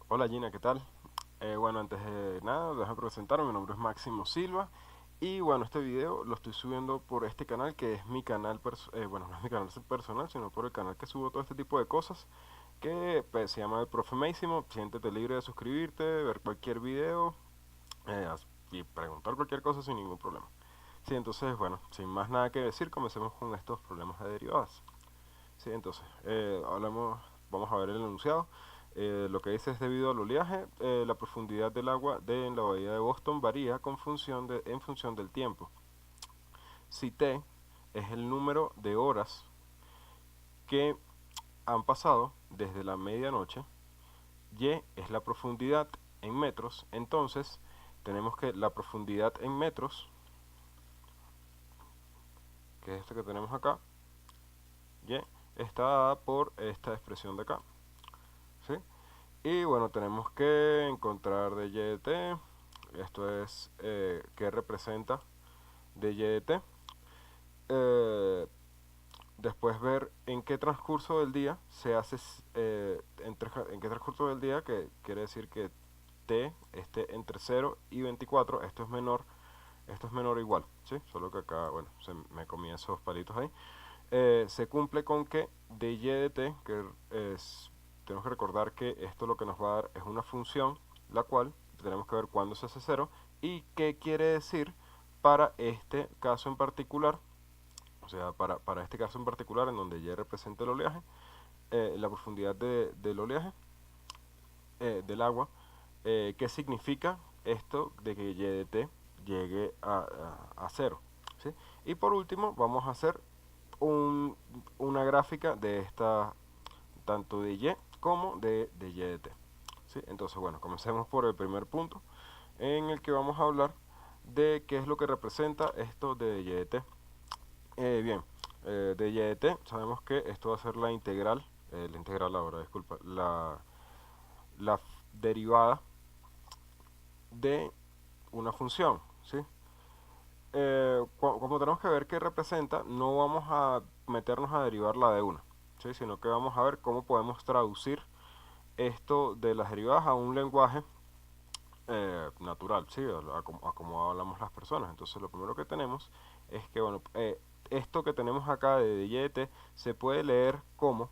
Hola Gina, ¿qué tal? Bueno, antes de nada, déjame presentarme, mi nombre es Máximo Silva y bueno, este video lo estoy subiendo por este canal que es mi canal, bueno, no es mi canal personal, sino por el canal que subo todo este tipo de cosas que pues, se llama El Profe Máximo. Siéntete libre de suscribirte, ver cualquier video y preguntar cualquier cosa sin ningún problema. Sí, entonces, bueno, sin más nada que decir, comencemos con estos problemas de derivadas. Sí, entonces, vamos a ver el enunciado. Lo que dice es debido al oleaje, la profundidad del agua en la bahía de Boston varía en función del tiempo. Si T es el número de horas que han pasado desde la medianoche, Y es la profundidad en metros, entonces tenemos que la profundidad en metros, que es esta que tenemos acá, Y, está dada por esta expresión de acá. ¿Sí? Y bueno, tenemos que encontrar de Y de t. Esto es qué representa de Y de t. Eh, Después ver en qué transcurso del día se hace, en qué transcurso del día, que quiere decir que t esté entre 0 y 24. Esto es menor o igual, ¿sí? Solo que acá, bueno, me comí esos palitos ahí. Se cumple con que de y de t, tenemos que recordar que esto lo que nos va a dar es una función, la cual tenemos que ver cuándo se hace cero y qué quiere decir para este caso en particular, o sea, para este caso en particular en donde y representa el oleaje, la profundidad del oleaje, del agua, qué significa esto de que y de t llegue a cero. ¿Sí? Y por último vamos a hacer una gráfica de esta, tanto de Y como de Y de T. ¿Sí? Entonces, bueno, comencemos por el primer punto en el que vamos a hablar de qué es lo que representa esto de Y de T. Bien, de Y de T sabemos que esto va a ser la integral ahora, disculpa, la derivada de una función, ¿sí? Como tenemos que ver qué representa, no vamos a meternos a derivarla de una, ¿sí? Sino que vamos a ver cómo podemos traducir esto de las derivadas a un lenguaje natural, ¿sí? A como hablamos las personas. Entonces lo primero que tenemos es que, bueno, esto que tenemos acá de y de t se puede leer como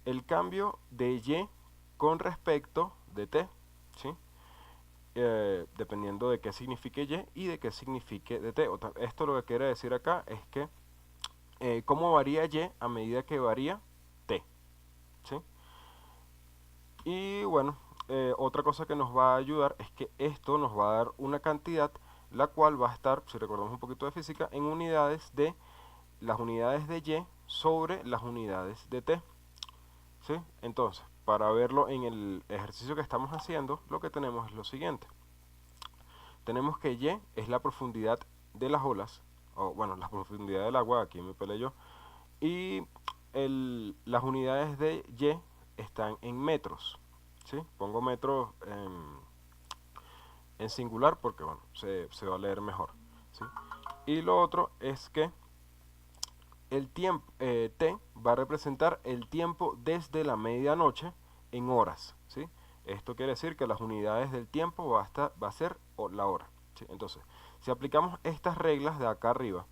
el cambio de y con respecto de t, ¿sí? Dependiendo de qué signifique y de qué signifique dt. Esto lo que quiere decir acá es que cómo varía y a medida que varía t. ¿Sí? Y bueno, otra cosa que nos va a ayudar es que esto nos va a dar una cantidad, la cual va a estar, si recordamos un poquito de física, en unidades de las unidades de y sobre las unidades de t. ¿Sí? Entonces, para verlo en el ejercicio que estamos haciendo, lo que tenemos es lo siguiente. Tenemos que Y es la profundidad de las olas, o bueno, la profundidad del agua, aquí me peleé yo, y las unidades de Y están en metros, ¿sí? Pongo metros en singular porque, bueno, se va a leer mejor, ¿sí? Y lo otro es que el tiempo, T va a representar el tiempo desde la medianoche en horas, ¿sí? Esto quiere decir que las unidades del tiempo va a ser la hora, ¿sí? Entonces, si aplicamos estas reglas de acá arriba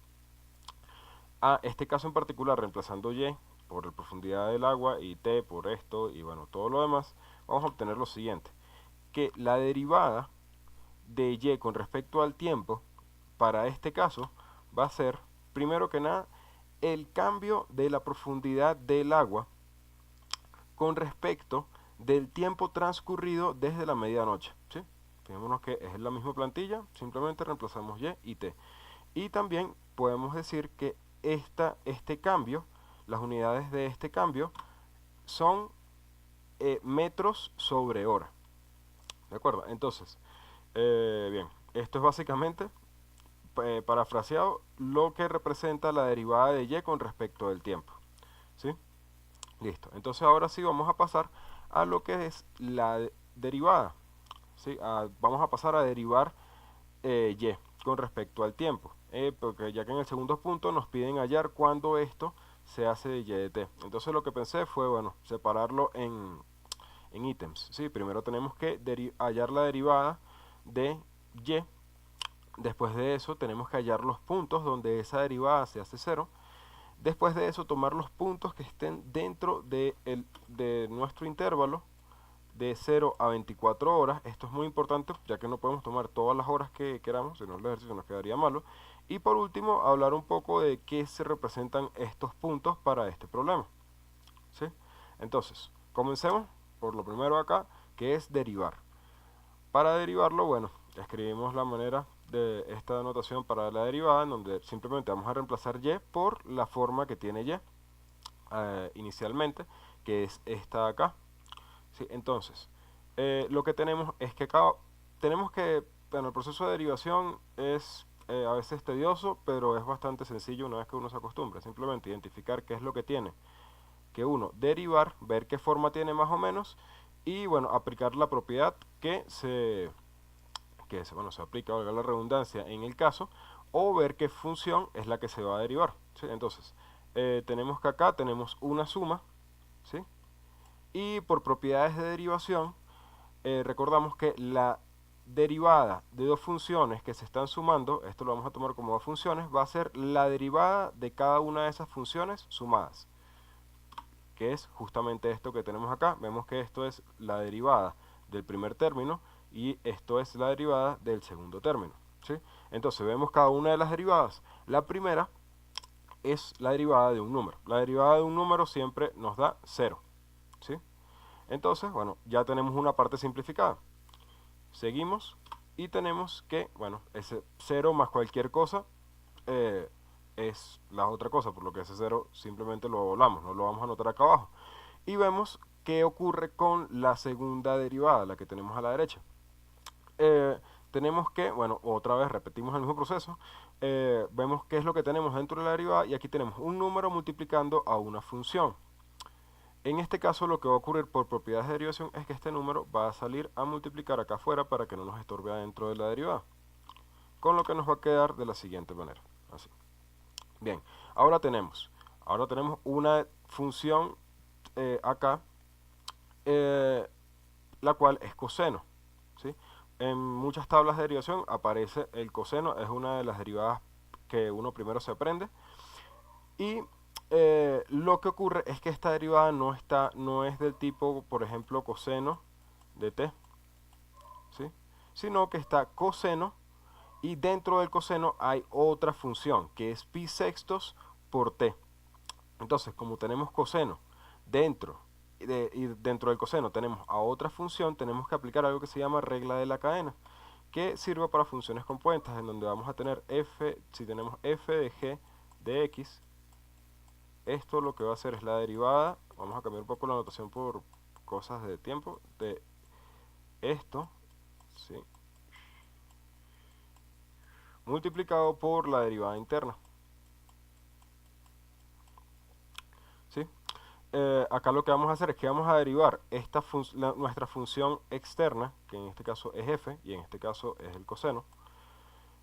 a este caso en particular, reemplazando Y por la profundidad del agua y T por esto y bueno, todo lo demás, vamos a obtener lo siguiente, que la derivada de Y con respecto al tiempo para este caso va a ser, primero que nada, el cambio de la profundidad del agua con respecto del tiempo transcurrido desde la medianoche, ¿sí? Fijémonos que es la misma plantilla, simplemente reemplazamos Y T. Y también podemos decir que este cambio, las unidades de este cambio, son metros sobre hora. ¿De acuerdo? Entonces, bien, esto es básicamente, parafraseado, lo que representa la derivada de Y con respecto del tiempo. ¿Sí? Listo. Entonces ahora sí vamos a pasar a lo que es la derivada. ¿Sí? Vamos a pasar a derivar Y con respecto al tiempo. Porque ya que en el segundo punto nos piden hallar cuándo esto se hace de Y de t. Entonces lo que pensé fue, bueno, separarlo en ítems, ¿sí? Primero tenemos que hallar la derivada de y. Después de eso tenemos que hallar los puntos donde esa derivada se hace 0. Después de eso tomar los puntos que estén dentro de nuestro intervalo de 0 a 24 horas. Esto es muy importante ya que no podemos tomar todas las horas que queramos, si no el ejercicio nos quedaría malo. Y por último, hablar un poco de qué se representan estos puntos para este problema, ¿sí? Entonces, comencemos por lo primero acá, que es derivar. Para derivarlo, bueno, escribimos la manera de esta notación para la derivada, en donde simplemente vamos a reemplazar y por la forma que tiene y inicialmente, que es esta de acá, ¿sí? Entonces, lo que tenemos es que acá tenemos que, bueno, el proceso de derivación es a veces tedioso, pero es bastante sencillo una vez que uno se acostumbra. Simplemente identificar qué es lo que tiene que uno derivar, ver qué forma tiene más o menos, y bueno, aplicar la propiedad bueno, se aplica, valga la redundancia, en el caso, o ver qué función es la que se va a derivar, ¿sí? Entonces, tenemos que acá tenemos una suma, ¿sí? Y por propiedades de derivación, recordamos que la derivada de dos funciones que se están sumando, esto lo vamos a tomar como dos funciones, va a ser la derivada de cada una de esas funciones sumadas, que es justamente esto que tenemos acá. Vemos que esto es la derivada del primer término y esto es la derivada del segundo término, ¿sí? Entonces vemos cada una de las derivadas. La primera es la derivada de un número. La derivada de un número siempre nos da 0, ¿sí? Entonces, bueno, ya tenemos una parte simplificada. Seguimos y tenemos que, bueno, ese 0 más cualquier cosa es la otra cosa, por lo que ese 0 simplemente lo volamos, no lo vamos a anotar acá abajo. Y vemos qué ocurre con la segunda derivada, la que tenemos a la derecha. Tenemos que, bueno, otra vez repetimos el mismo proceso, vemos qué es lo que tenemos dentro de la derivada y aquí tenemos un número multiplicando a una función. En este caso lo que va a ocurrir por propiedades de derivación es que este número va a salir a multiplicar acá afuera para que no nos estorbe adentro de la derivada, con lo que nos va a quedar de la siguiente manera, así. Bien, ahora tenemos una función acá, la cual es coseno, ¿sí? En muchas tablas de derivación aparece el coseno, es una de las derivadas que uno primero se aprende. Y lo que ocurre es que esta derivada no es del tipo, por ejemplo, coseno de t, ¿sí? Sino que está coseno y dentro del coseno hay otra función que es pi sextos por t. Entonces, como tenemos coseno dentro y dentro del coseno tenemos a otra función, tenemos que aplicar algo que se llama regla de la cadena, que sirve para funciones compuestas, en donde vamos a tener f, si tenemos f de g de x, esto lo que va a hacer es la derivada, vamos a cambiar un poco la notación por cosas de tiempo, de esto, ¿sí? Multiplicado por la derivada interna, ¿sí? Acá lo que vamos a hacer es que vamos a derivar nuestra función externa, que en este caso es f y en este caso es el coseno,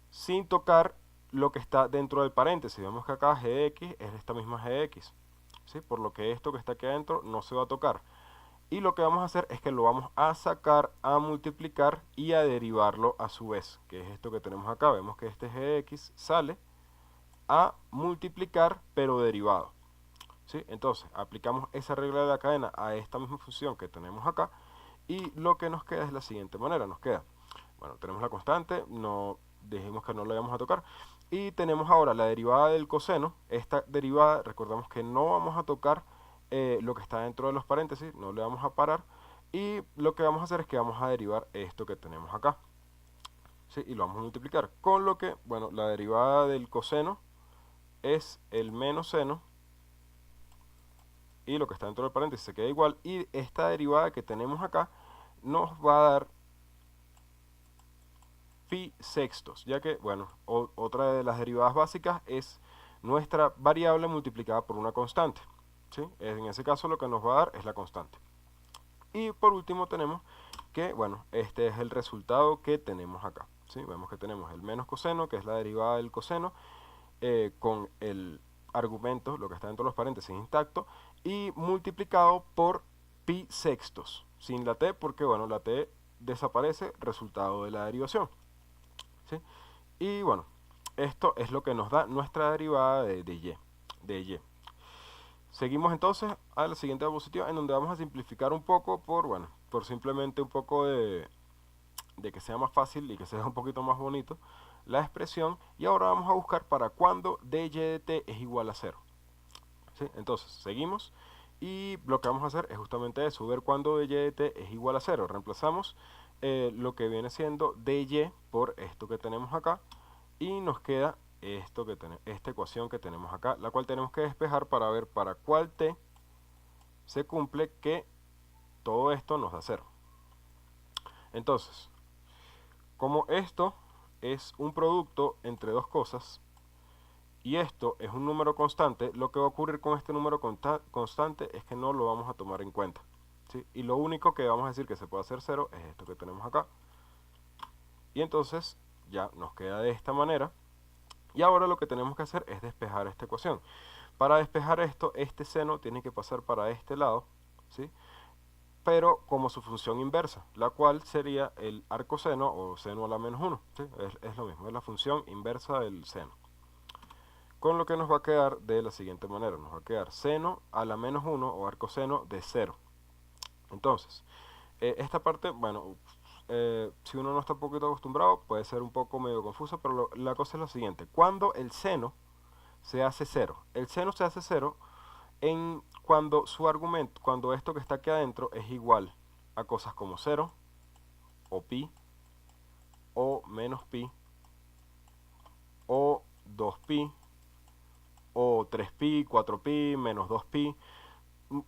sin tocar lo que está dentro del paréntesis. Vemos que acá g de x es esta misma g de x, ¿sí? Por lo que esto que está aquí adentro no se va a tocar. Y lo que vamos a hacer es que lo vamos a sacar, a multiplicar y a derivarlo a su vez, que es esto que tenemos acá. Vemos que este g de x sale a multiplicar pero derivado, ¿sí? Entonces aplicamos esa regla de la cadena a esta misma función que tenemos acá y lo que nos queda es la siguiente manera. Nos queda, bueno, tenemos la constante, no dijimos que no la íbamos a tocar, y tenemos ahora la derivada del coseno. Esta derivada, recordamos que no vamos a tocar lo que está dentro de los paréntesis, no le vamos a parar, y lo que vamos a hacer es que vamos a derivar esto que tenemos acá, ¿sí? Y lo vamos a multiplicar, con lo que, bueno, la derivada del coseno es el menos seno, y lo que está dentro del paréntesis se queda igual, y esta derivada que tenemos acá nos va a dar pi sextos, ya que, bueno, otra de las derivadas básicas es nuestra variable multiplicada por una constante, ¿sí? En ese caso lo que nos va a dar es la constante. Y por último tenemos que, bueno, este es el resultado que tenemos acá, ¿sí? Vemos que tenemos el menos coseno, que es la derivada del coseno, con el argumento, lo que está dentro de los paréntesis intacto, y multiplicado por pi sextos, sin la t porque, bueno, la t desaparece resultado de la derivación, ¿sí? Y bueno, esto es lo que nos da nuestra derivada de y. Seguimos entonces a la siguiente diapositiva en donde vamos a simplificar un poco por simplemente un poco de que sea más fácil y que sea un poquito más bonito la expresión. Y ahora vamos a buscar para cuando dy de t es igual a 0. ¿Sí? Entonces, seguimos y lo que vamos a hacer es justamente eso, ver cuando dy de t es igual a 0. Reemplazamos lo que viene siendo dy por esto que tenemos acá y nos queda esta ecuación que tenemos acá, la cual tenemos que despejar para ver para cuál t se cumple que todo esto nos da 0. Entonces, como esto es un producto entre dos cosas y esto es un número constante, lo que va a ocurrir con este número constante es que no lo vamos a tomar en cuenta, ¿sí? Y lo único que vamos a decir que se puede hacer 0 es esto que tenemos acá. Y entonces ya nos queda de esta manera. Y ahora lo que tenemos que hacer es despejar esta ecuación. Para despejar esto, este seno tiene que pasar para este lado, ¿sí? Pero como su función inversa, la cual sería el arcoseno o seno a la menos 1. ¿Sí? Es lo mismo, es la función inversa del seno. Con lo que nos va a quedar de la siguiente manera, nos va a quedar seno a la menos 1 o arcoseno de 0. Entonces, esta parte, bueno, si uno no está un poquito acostumbrado, puede ser un poco medio confuso, pero la cosa es la siguiente. Cuando el seno se hace 0, el seno se hace 0 cuando su argumento, cuando esto que está aquí adentro es igual a cosas como 0, o pi, o menos pi, o 2pi, o 3pi, 4pi, menos 2pi,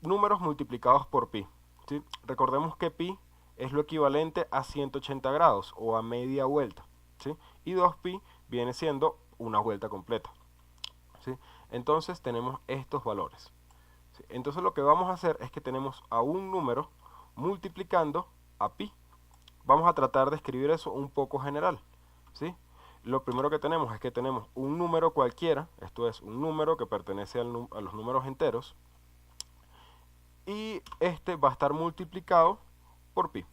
números multiplicados por pi, ¿sí? Recordemos que pi es lo equivalente a 180 grados o a media vuelta, ¿sí? Y 2pi viene siendo una vuelta completa, ¿sí? Entonces tenemos estos valores, ¿sí? Entonces lo que vamos a hacer es que tenemos a un número multiplicando a pi. Vamos a tratar de escribir eso un poco general, ¿sí? Lo primero que tenemos es que tenemos un número cualquiera, esto es un número que pertenece a los números enteros, y este va a estar multiplicado por pi,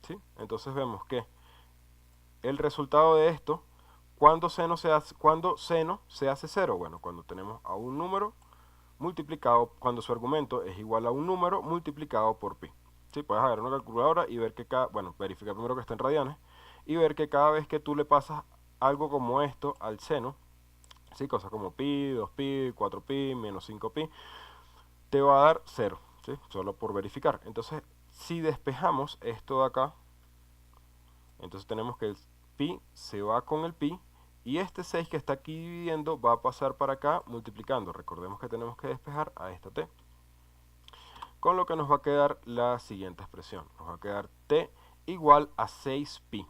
¿sí? Entonces vemos que el resultado de esto, cuando seno se hace 0, bueno, cuando tenemos a un número multiplicado, cuando su argumento es igual a un número multiplicado por pi. ¿Sí? Puedes agarrar una calculadora y ver que verificar primero que esté en radianes y ver que cada vez que tú le pasas algo como esto al seno, ¿sí? Cosas como pi, 2pi, 4pi, menos 5pi, te va a dar 0, ¿sí? Solo por verificar. Entonces, si despejamos esto de acá, entonces tenemos que el pi se va con el pi y este 6 que está aquí dividiendo va a pasar para acá multiplicando. Recordemos que tenemos que despejar a esta t. Con lo que nos va a quedar la siguiente expresión. Nos va a quedar t igual a 6pi.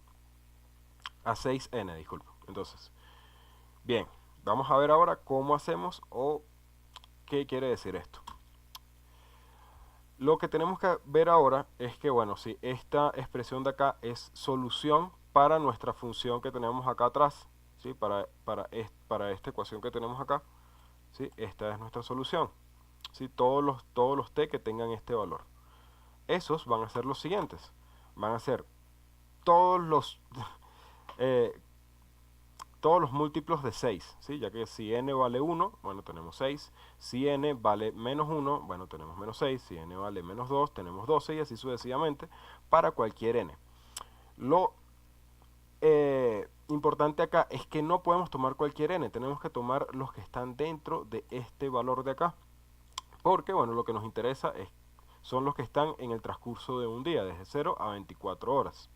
A 6n, disculpen. Entonces, bien, vamos a ver ahora cómo hacemos o qué quiere decir esto. Lo que tenemos que ver ahora es que, bueno, si esta expresión de acá es solución para nuestra función que tenemos acá atrás, ¿sí? Para esta ecuación que tenemos acá, ¿sí? Esta es nuestra solución, ¿sí? Todos los t que tengan este valor. Esos van a ser los siguientes. Van a ser todos los, todos los múltiplos de 6, ¿sí? Ya que si n vale 1, bueno, tenemos 6. Si n vale menos 1, bueno, tenemos menos 6. Si n vale menos 2, tenemos 12 y así sucesivamente para cualquier n. Lo importante acá es que no podemos tomar cualquier n, tenemos que tomar los que están dentro de este valor de acá. Porque, bueno, lo que nos interesa son los que están en el transcurso de un día, desde 0 a 24 horas.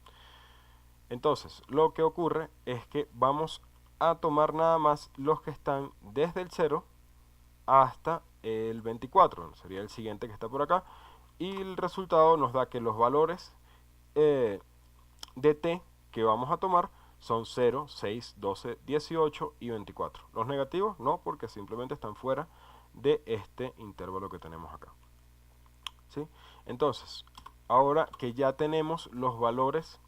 Entonces, lo que ocurre es que vamos a tomar nada más los que están desde el 0 hasta el 24, sería el siguiente que está por acá, y el resultado nos da que los valores de t que vamos a tomar son 0, 6, 12, 18 y 24. Los negativos no, porque simplemente están fuera de este intervalo que tenemos acá, ¿sí? Entonces, ahora que ya tenemos los valores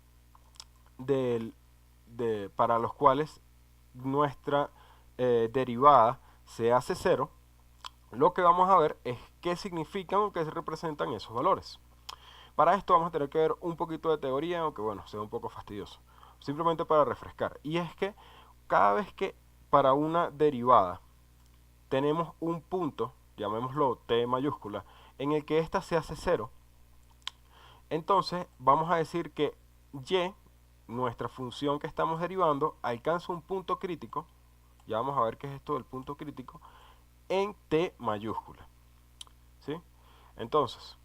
para los cuales nuestra derivada se hace 0, lo que vamos a ver es qué significan o qué representan esos valores. Para esto vamos a tener que ver un poquito de teoría, aunque bueno, sea un poco fastidioso. Simplemente para refrescar. Y es que cada vez que para una derivada tenemos un punto, llamémoslo t mayúscula, en el que ésta se hace cero, entonces vamos a decir que y, nuestra función que estamos derivando, alcanza un punto crítico, ya vamos a ver qué es esto del punto crítico, en t mayúscula. ¿Sí? Entonces,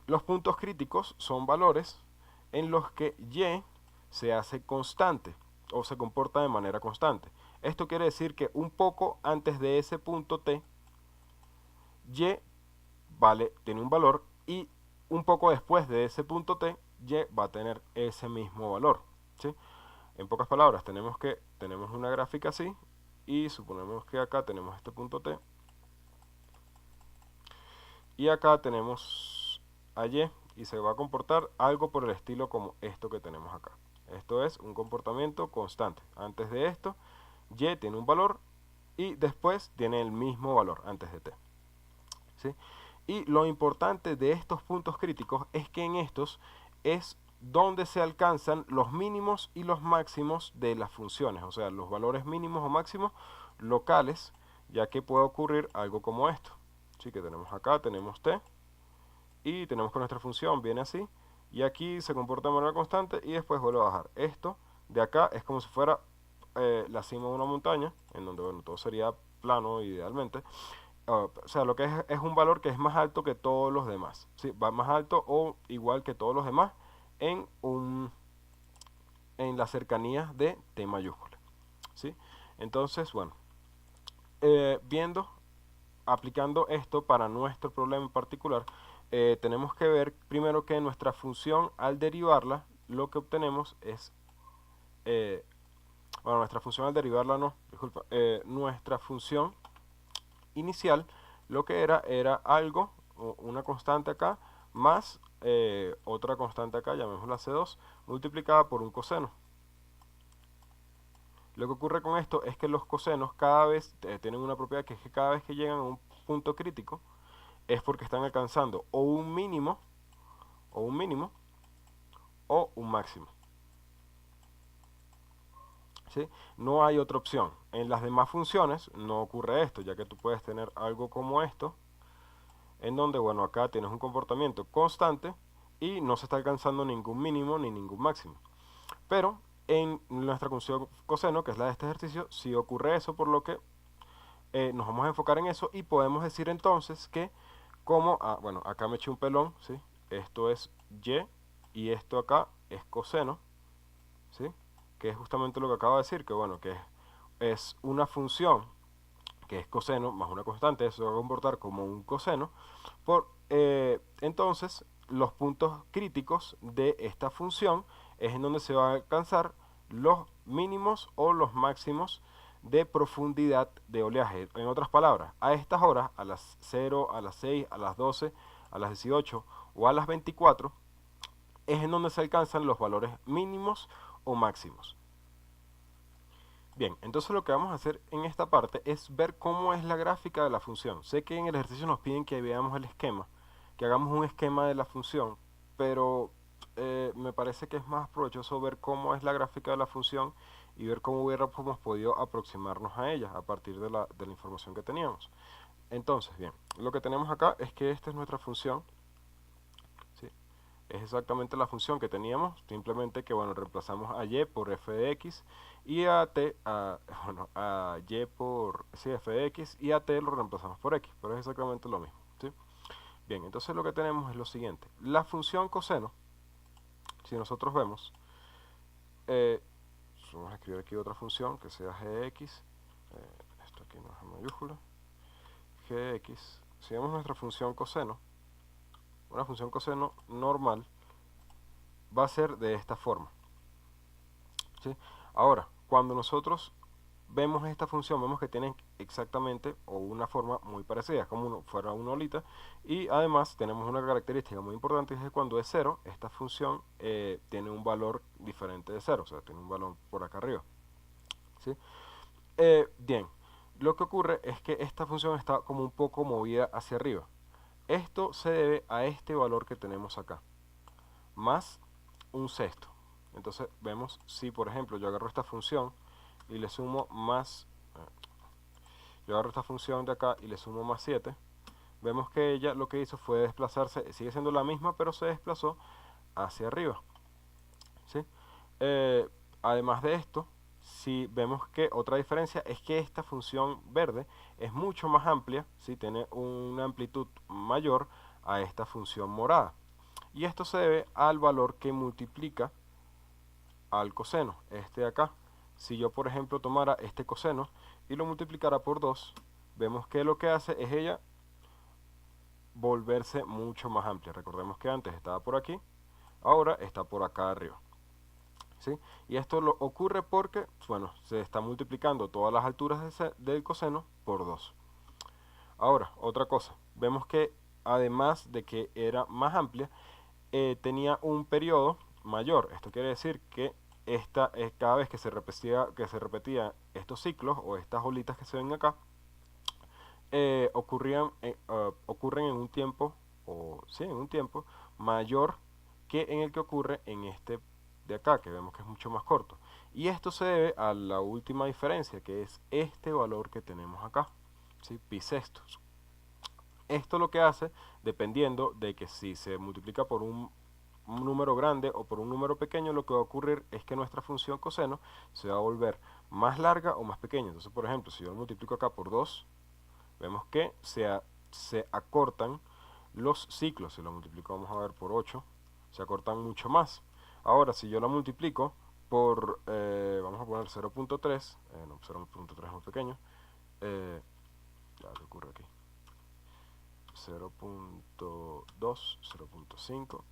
los puntos críticos son valores en los que y se hace constante o se comporta de manera constante. Esto quiere decir que un poco antes de ese punto t, y tiene un valor, y un poco después de ese punto t, y va a tener ese mismo valor. ¿Sí? En pocas palabras, tenemos una gráfica así, y suponemos que acá tenemos este punto t, y acá tenemos a y se va a comportar algo por el estilo como esto que tenemos acá. Esto es un comportamiento constante. Antes de esto, y tiene un valor y después tiene el mismo valor antes de t. ¿Sí? Y lo importante de estos puntos críticos es que en estos es donde se alcanzan los mínimos y los máximos de las funciones, o sea, los valores mínimos o máximos locales, ya que puede ocurrir algo como esto. Así que tenemos acá, tenemos t, y tenemos que nuestra función viene así, y aquí se comporta de manera constante y después vuelve a bajar. Esto de acá es como si fuera la cima de una montaña, en donde bueno, todo sería plano idealmente. O sea, lo que es un valor que es más alto que todos los demás. ¿Sí? Va más alto o igual que todos los demás en, en las cercanías de t mayúscula. ¿Sí? Entonces, bueno, aplicando esto para nuestro problema en particular, tenemos que ver primero que nuestra función, al derivarla, lo que obtenemos es, bueno, nuestra función al derivarla no, disculpa, nuestra función inicial, lo que era algo, una constante acá, más otra constante acá, llamémosla C2, multiplicada por un coseno. Lo que ocurre con esto es que los cosenos cada vez tienen una propiedad, que es que cada vez que llegan a un punto crítico es porque están alcanzando o un mínimo o un mínimo o un máximo. ¿Sí? No hay otra opción. En las demás funciones no ocurre esto, ya que tú puedes tener algo como esto, en donde, bueno, acá tienes un comportamiento constante y no se está alcanzando ningún mínimo ni ningún máximo. Pero en nuestra función coseno, que es la de este ejercicio, sí ocurre eso, por lo que nos vamos a enfocar en eso y podemos decir entonces que bueno, acá me eché un pelón, ¿sí? Esto es y esto acá es coseno, ¿sí? Que es justamente lo que acabo de decir, que bueno, que es una función que es coseno más una constante, eso va a comportar como un coseno, entonces los puntos críticos de esta función es en donde se van a alcanzar los mínimos o los máximos de profundidad de oleaje. En otras palabras, a estas horas, a las 0, a las 6, a las 12, a las 18 o a las 24, es en donde se alcanzan los valores mínimos o máximos. Bien, entonces lo que vamos a hacer en esta parte es ver cómo es la gráfica de la función. Sé que en el ejercicio nos piden que veamos el esquema, que hagamos un esquema de la función, pero me parece que es más provechoso ver cómo es la gráfica de la función y ver cómo hubiéramos podido aproximarnos a ella a partir de la información que teníamos. Entonces, bien, lo que tenemos acá es que esta es nuestra función, ¿sí? Es exactamente la función que teníamos, simplemente que bueno, reemplazamos a y por f de x y bueno, a y por f de x y a t lo reemplazamos por x, pero es exactamente lo mismo, ¿sí? Bien, entonces lo que tenemos es lo siguiente. La función coseno, si nosotros vemos, vamos a escribir aquí otra función que sea gx, esto aquí no es en mayúscula, gx, si vemos nuestra función coseno, una función coseno normal va a ser de esta forma, ¿sí? Ahora, cuando nosotros vemos esta función, vemos que tiene exactamente o una forma muy parecida, es como fuera una olita, y además tenemos una característica muy importante, es que cuando es 0, esta función tiene un valor diferente de 0, o sea, tiene un valor por acá arriba, ¿sí? Bien, lo que ocurre es que esta función está como un poco movida hacia arriba. Esto se debe a este valor que tenemos acá, más un sexto. Entonces vemos si, por ejemplo, yo agarro esta función y le sumo más, yo agarro esta función de acá y le sumo más 7, vemos que ella lo que hizo fue desplazarse, sigue siendo la misma, pero se desplazó hacia arriba, ¿sí? Además de esto, si vemos que otra diferencia es que esta función verde es mucho más amplia, ¿sí? Tiene una amplitud mayor a esta función morada. Y esto se debe al valor que multiplica al coseno, este de acá. Si yo, por ejemplo, tomara este coseno y lo multiplicara por 2, vemos que lo que hace es ella volverse mucho más amplia. Recordemos que antes estaba por aquí, ahora está por acá arriba, ¿sí? Y esto lo ocurre porque, bueno, se está multiplicando todas las alturas del coseno por 2. Ahora, otra cosa, vemos que además de que era más amplia, tenía un periodo mayor. Esto quiere decir que cada vez que se repetía estos ciclos o estas olitas que se ven acá, ocurren en un tiempo, o sí, en un tiempo mayor que en el que ocurre en este de acá, que vemos que es mucho más corto. Y esto se debe a la última diferencia, que es este valor que tenemos acá, ¿sí? Pi sextos. Esto lo que hace, dependiendo de que si se multiplica por un número grande o por un número pequeño, lo que va a ocurrir es que nuestra función coseno se va a volver más larga o más pequeña. Entonces, por ejemplo, si yo multiplico acá por 2, vemos que se acortan los ciclos. Si lo multiplico, vamos a ver, por 8, se acortan mucho más. Ahora, si yo la multiplico por, vamos a poner 0.3, no, 0.3 es muy pequeño, ya, ¿qué ocurre aquí? 0.2, 0.5.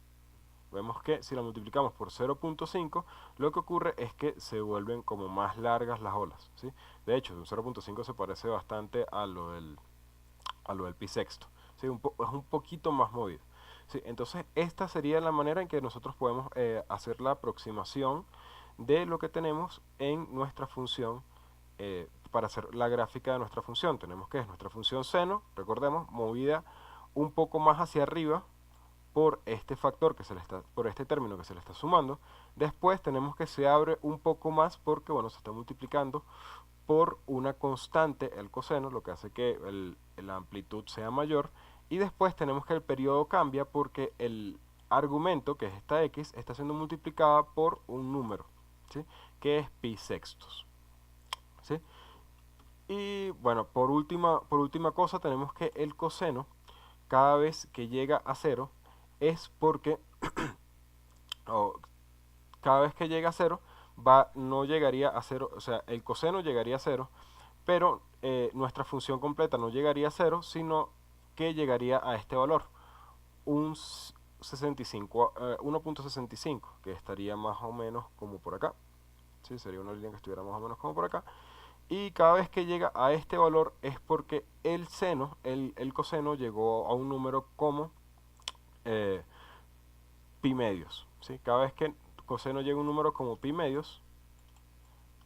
Vemos que si la multiplicamos por 0.5, lo que ocurre es que se vuelven como más largas las olas, ¿sí? De hecho, un 0.5 se parece bastante a lo del pi sexto, ¿sí? Es un poquito más movido, ¿sí? Entonces, esta sería la manera en que nosotros podemos hacer la aproximación de lo que tenemos en nuestra función. Para hacer la gráfica de nuestra función, tenemos que es nuestra función seno, recordemos, movida un poco más hacia arriba por este factor por este término que se le está sumando. Después tenemos que se abre un poco más porque, bueno, se está multiplicando por una constante, el coseno, lo que hace que la amplitud sea mayor. Y después tenemos que el periodo cambia porque el argumento, que es esta x, está siendo multiplicada por un número, ¿sí? Que es pi sextos, ¿sí? Y bueno, por última cosa, tenemos que el coseno, cada vez que llega a cero, es porque o cada vez que llega a cero, no llegaría a cero, o sea, el coseno llegaría a cero, pero nuestra función completa no llegaría a cero, sino que llegaría a este valor, un 65, 1.65, que estaría más o menos como por acá, ¿sí? Sería una línea que estuviera más o menos como por acá. Y cada vez que llega a este valor es porque el coseno llegó a un número como eh, pi medios, ¿sí? Cada vez que coseno llega a un número como pi medios,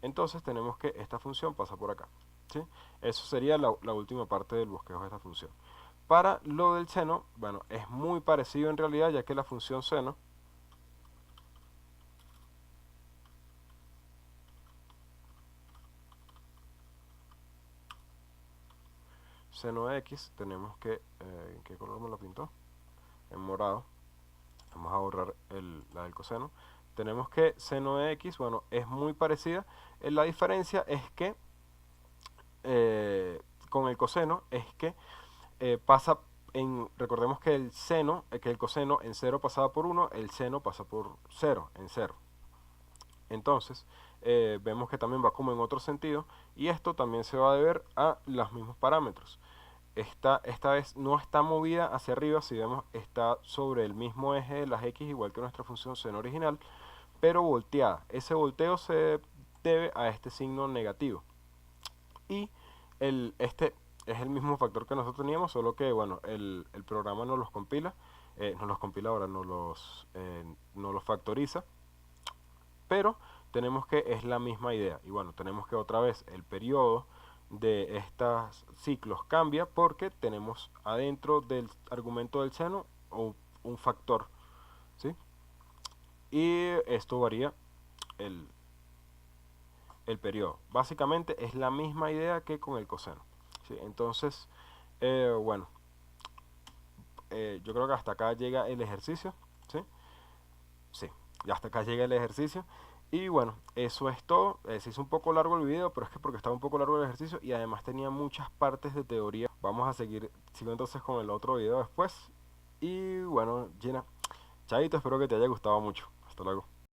entonces tenemos que esta función pasa por acá, ¿sí? Eso sería la última parte del bosquejo de esta función. Para lo del seno, bueno, es muy parecido en realidad, ya que la función seno de x, tenemos que, ¿en qué color me lo pintó? En morado. Vamos a borrar la del coseno. Tenemos que seno de x, bueno, es muy parecida. La diferencia es que con el coseno es que recordemos que que el coseno en 0 pasaba por 1, el seno pasa por 0, en 0. Entonces, vemos que también va como en otro sentido, y esto también se va a deber a los mismos parámetros. Esta vez no está movida hacia arriba, si vemos está sobre el mismo eje de las x, igual que nuestra función seno original, pero volteada. Ese volteo se debe a este signo negativo. Y este es el mismo factor que nosotros teníamos, solo que bueno, el programa nos los compila, ahora, nos los factoriza, pero tenemos que es la misma idea. Y bueno, tenemos que otra vez el periodo de estos ciclos cambia porque tenemos adentro del argumento del seno un factor, ¿sí? Y esto varía el, el periodo. Básicamente es la misma idea que con el coseno, ¿sí? Entonces, bueno, yo creo que hasta acá llega el ejercicio, ¿sí? Sí, ya hasta acá llega el ejercicio. Y bueno, eso es todo. Se hizo un poco largo el video, pero es que porque estaba un poco largo el ejercicio y además tenía muchas partes de teoría. Vamos a sigo entonces con el otro video después. Y bueno, Gina, chaito, espero que te haya gustado mucho. Hasta luego.